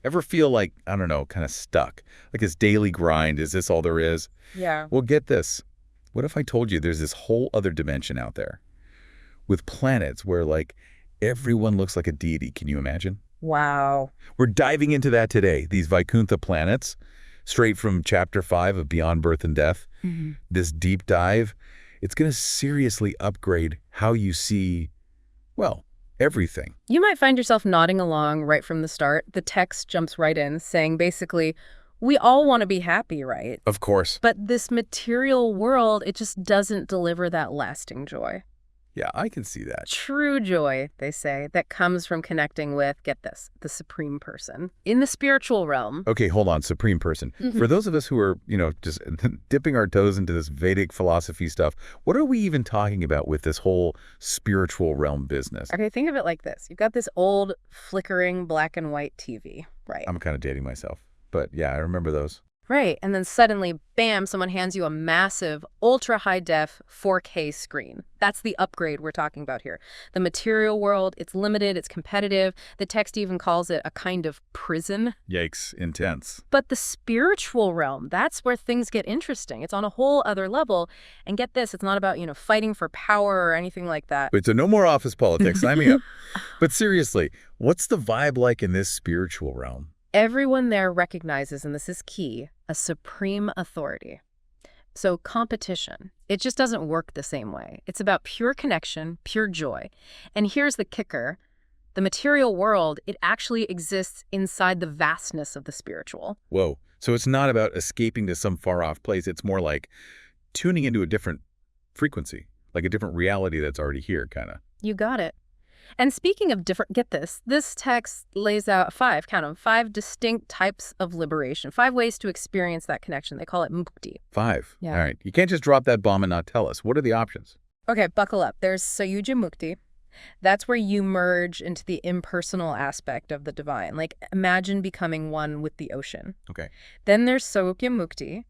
Ever feel like, I don't know, kind of stuck? Like this daily grind, is this all there is? Yeah. Well, get this. What if I told you there's this whole other dimension out there with planets where, like, everyone looks like a deity? Can you imagine? Wow. We're diving into that today, these Vaikuntha planets, straight from Chapter 5 of Beyond Birth and Death. This deep dive, it's going to seriously upgrade how you see, well, everything. You might find yourself nodding along right from the start. The text jumps right in, saying basically, we all want to be happy, right? Of course. But this material world, it just doesn't deliver that lasting joy. Yeah, I can see that. True joy, they say, that comes from connecting with, get this, the supreme person. In the spiritual realm. Okay, hold on, supreme person. For those of us who are, just dipping our toes into this Vedic philosophy stuff, what are we even talking about with this whole spiritual realm business? Okay, think of it like this. You've got this old, flickering black and white TV, right? I'm kind of dating myself, but yeah, I remember those. Right, and then suddenly, bam, someone hands you a massive, ultra-high-def 4K screen. That's the upgrade we're talking about here. The material world, it's limited, it's competitive. The text even calls it a kind of prison. Yikes, intense. But the spiritual realm, that's where things get interesting. It's on a whole other level. And get this, it's not about, fighting for power or anything like that. Wait, so no more office politics, sign me up. But seriously, what's the vibe like in this spiritual realm? Everyone there recognizes, and this is key, a supreme authority. So competition, it just doesn't work the same way. It's about pure connection, pure joy. And here's the kicker. The material world, it actually exists inside the vastness of the spiritual. Whoa. So it's not about escaping to some far-off place. It's more like tuning into a different frequency, like a different reality that's already here, kind of. You got it. And speaking of different, get this text lays out five distinct types of liberation, 5 ways to experience that connection. They call it mukti. 5. Yeah. All right. You can't just drop that bomb and not tell us. What are the options? Okay, buckle up. There's Sayuja Mukti. That's where you merge into the impersonal aspect of the divine. Like, imagine becoming one with the ocean. Okay. Then there's Saukya Mukti.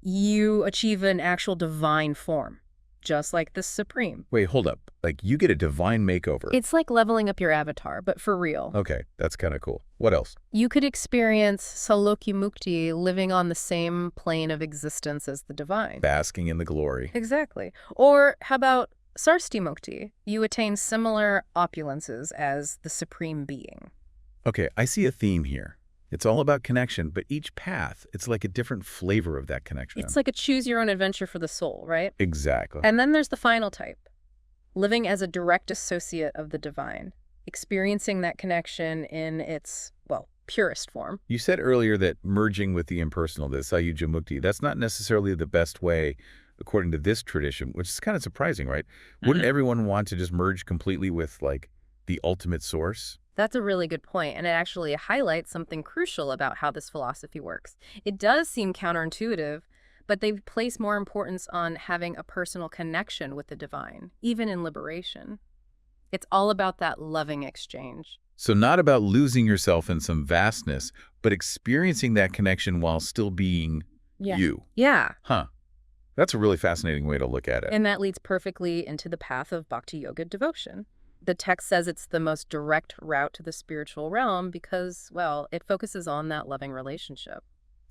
You achieve an actual divine form, just like the supreme. Wait, hold up. Like, you get a divine makeover. It's like leveling up your avatar, but for real. Okay, that's kind of cool. What else? You could experience Salokya Mukti living on the same plane of existence as the divine. Basking in the glory. Exactly. Or how about Sarsti Mukti? You attain similar opulences as the supreme being. Okay, I see a theme here. It's all about connection, but each path, it's like a different flavor of that connection. It's like a choose-your-own-adventure for the soul, right? Exactly. And then there's the final type, living as a direct associate of the divine, experiencing that connection in its, well, purest form. You said earlier that merging with the impersonal, the Sayuja Mukti, that's not necessarily the best way, according to this tradition, which is kind of surprising, right? Wouldn't everyone want to just merge completely with, like, the ultimate source? That's a really good point, and it actually highlights something crucial about how this philosophy works. It does seem counterintuitive, but they place more importance on having a personal connection with the divine, even in liberation. It's all about that loving exchange. So not about losing yourself in some vastness, but experiencing that connection while still being you. Yeah. Huh. That's a really fascinating way to look at it. And that leads perfectly into the path of bhakti yoga devotion. The text says it's the most direct route to the spiritual realm because, well, it focuses on that loving relationship.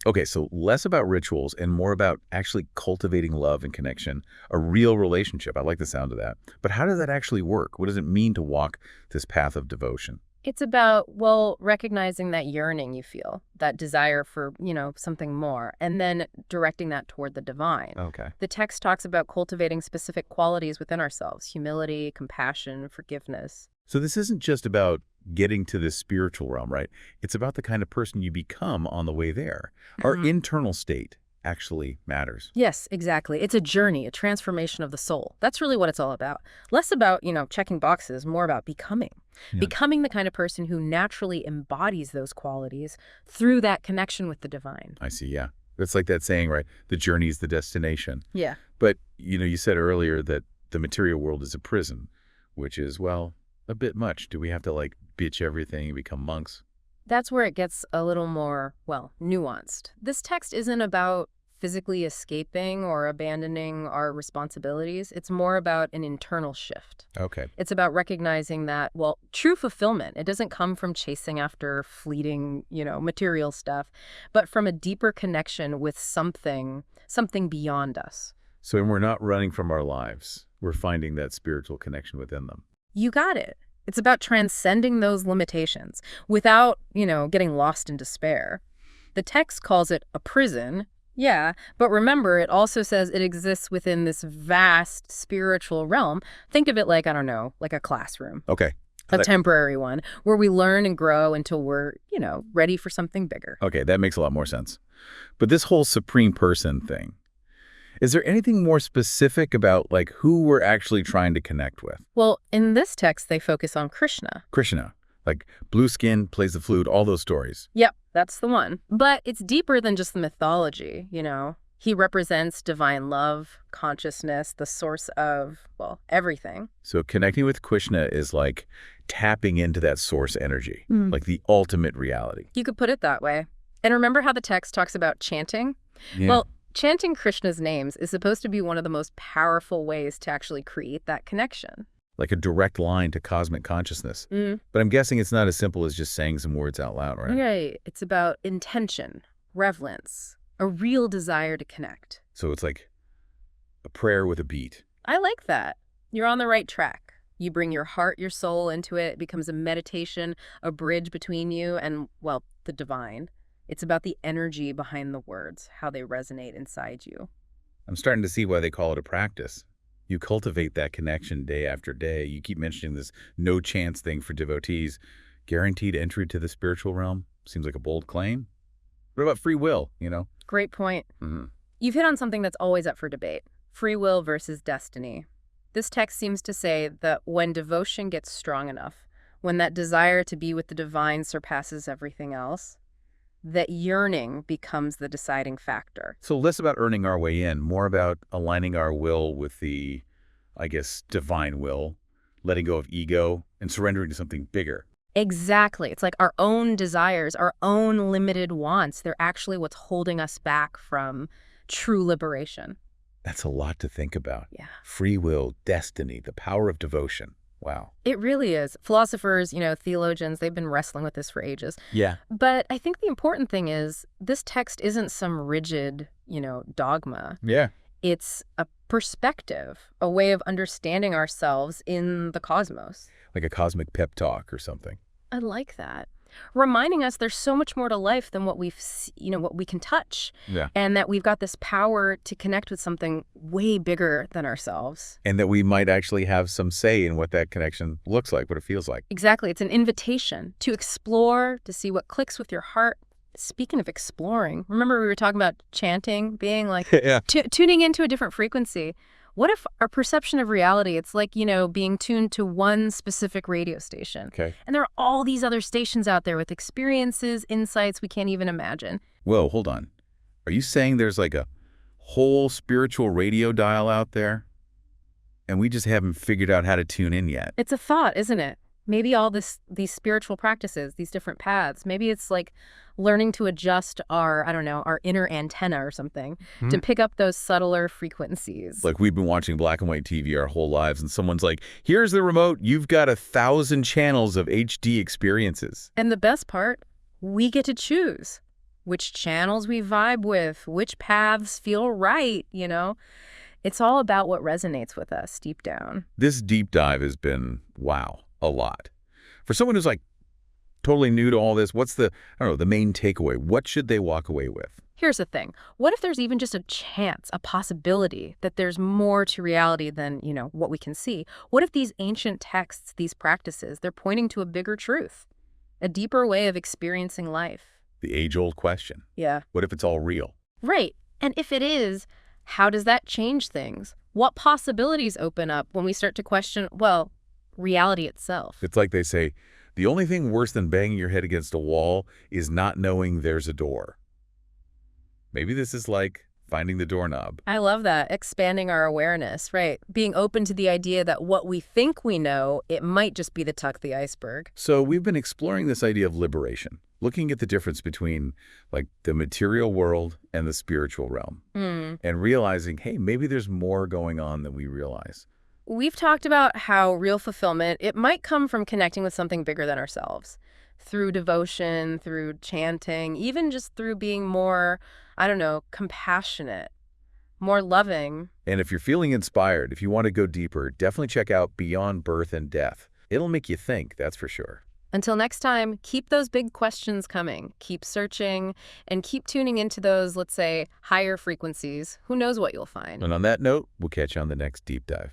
Okay, so less about rituals and more about actually cultivating love and connection, a real relationship. I like the sound of that. But how does that actually work? What does it mean to walk this path of devotion? It's about, well, recognizing that yearning you feel, that desire for, something more, and then directing that toward the divine. Okay. The text talks about cultivating specific qualities within ourselves, humility, compassion, forgiveness. So this isn't just about getting to this spiritual realm, right? It's about the kind of person you become on the way there. Our internal state actually matters. Yes, exactly. It's a journey, a transformation of the soul. That's really what it's all about. Less about, checking boxes, more about becoming. Yeah. Becoming the kind of person who naturally embodies those qualities through that connection with the divine. I see, yeah. That's like that saying, right? The journey is the destination. Yeah. But, you said earlier that the material world is a prison, which is, well, a bit much. Do we have to, bitch everything and become monks? That's where it gets a little more, well, nuanced. This text isn't about physically escaping or abandoning our responsibilities. It's more about an internal shift. Okay. It's about recognizing that, well, true fulfillment, it doesn't come from chasing after fleeting, material stuff, but from a deeper connection with something beyond us. So when we're not running from our lives, we're finding that spiritual connection within them. You got it. It's about transcending those limitations without, getting lost in despair. The text calls it a prison, yeah, but remember, it also says it exists within this vast spiritual realm. Think of it like, I don't know, like a classroom. Okay. A temporary one, where we learn and grow until we're, ready for something bigger. Okay, that makes a lot more sense. But this whole supreme person thing, is there anything more specific about, like, who we're actually trying to connect with? Well, in this text, they focus on Krishna. Krishna, like blue skin, plays the flute, all those stories. Yep, that's the one. But it's deeper than just the mythology, He represents divine love, consciousness, the source of, well, everything. So connecting with Krishna is like tapping into that source energy, like the ultimate reality. You could put it that way. And remember how the text talks about chanting? Yeah. Well, chanting Krishna's names is supposed to be one of the most powerful ways to actually create that connection. Like a direct line to cosmic consciousness. But I'm guessing it's not as simple as just saying some words out loud, right? Right. It's about intention, reverence, a real desire to connect. So it's like a prayer with a beat. I like that. You're on the right track. You bring your heart, your soul into it. It becomes a meditation, a bridge between you and, well, the divine. It's about the energy behind the words, how they resonate inside you. I'm starting to see why they call it a practice. You cultivate that connection day after day. You keep mentioning this no chance thing for devotees. Guaranteed entry to the spiritual realm seems like a bold claim. What about free will, Great point. You've hit on something that's always up for debate. Free will versus destiny. This text seems to say that when devotion gets strong enough, when that desire to be with the divine surpasses everything else, that yearning becomes the deciding factor. So less about earning our way in, more about aligning our will with the, divine will, letting go of ego, and surrendering to something bigger. Exactly. It's like our own desires, our own limited wants. They're actually what's holding us back from true liberation. That's a lot to think about. Yeah. Free will, destiny, the power of devotion. Wow. It really is. Philosophers, theologians, they've been wrestling with this for ages. Yeah. But I think the important thing is this text isn't some rigid, dogma. Yeah. It's a perspective, a way of understanding ourselves in the cosmos. Like a cosmic pep talk or something. I like that. Reminding us there's so much more to life than what what we can touch. Yeah. And that we've got this power to connect with something way bigger than ourselves. And that we might actually have some say in what that connection looks like, what it feels like. Exactly. It's an invitation to explore, to see what clicks with your heart. Speaking of exploring, remember we were talking about chanting, being like Yeah. tuning into a different frequency. What if our perception of reality, it's like, being tuned to one specific radio station. Okay. And there are all these other stations out there with experiences, insights we can't even imagine. Whoa, hold on. Are you saying there's like a whole spiritual radio dial out there? And we just haven't figured out how to tune in yet. It's a thought, isn't it? Maybe all these spiritual practices, these different paths, maybe it's like learning to adjust our inner antenna or something to pick up those subtler frequencies. Like we've been watching black and white TV our whole lives and someone's like, here's the remote, you've got 1,000 channels of HD experiences. And the best part, we get to choose which channels we vibe with, which paths feel right, It's all about what resonates with us deep down. This deep dive has been, wow, a lot. For someone who's like totally new to all this, what's the main takeaway? What should they walk away with? Here's the thing. What if there's even just a chance, a possibility that there's more to reality than, what we can see? What if these ancient texts, these practices, they're pointing to a bigger truth, a deeper way of experiencing life? The age-old question. Yeah. What if it's all real? Right. And if it is, how does that change things? What possibilities open up when we start to question, reality itself? It's like they say, the only thing worse than banging your head against a wall is not knowing there's a door. Maybe this is like finding the doorknob. I love that. Expanding our awareness, right? Being open to the idea that what we think we know, it might just be the tuck of the iceberg. So we've been exploring this idea of liberation, looking at the difference between like the material world and the spiritual realm, and realizing, hey, maybe there's more going on than we realize. We've talked about how real fulfillment, it might come from connecting with something bigger than ourselves. Through devotion, through chanting, even just through being more, I don't know, compassionate, more loving. And if you're feeling inspired, if you want to go deeper, definitely check out Beyond Birth and Death. It'll make you think, that's for sure. Until next time, keep those big questions coming. Keep searching and keep tuning into those, let's say, higher frequencies. Who knows what you'll find? And on that note, we'll catch you on the next deep dive.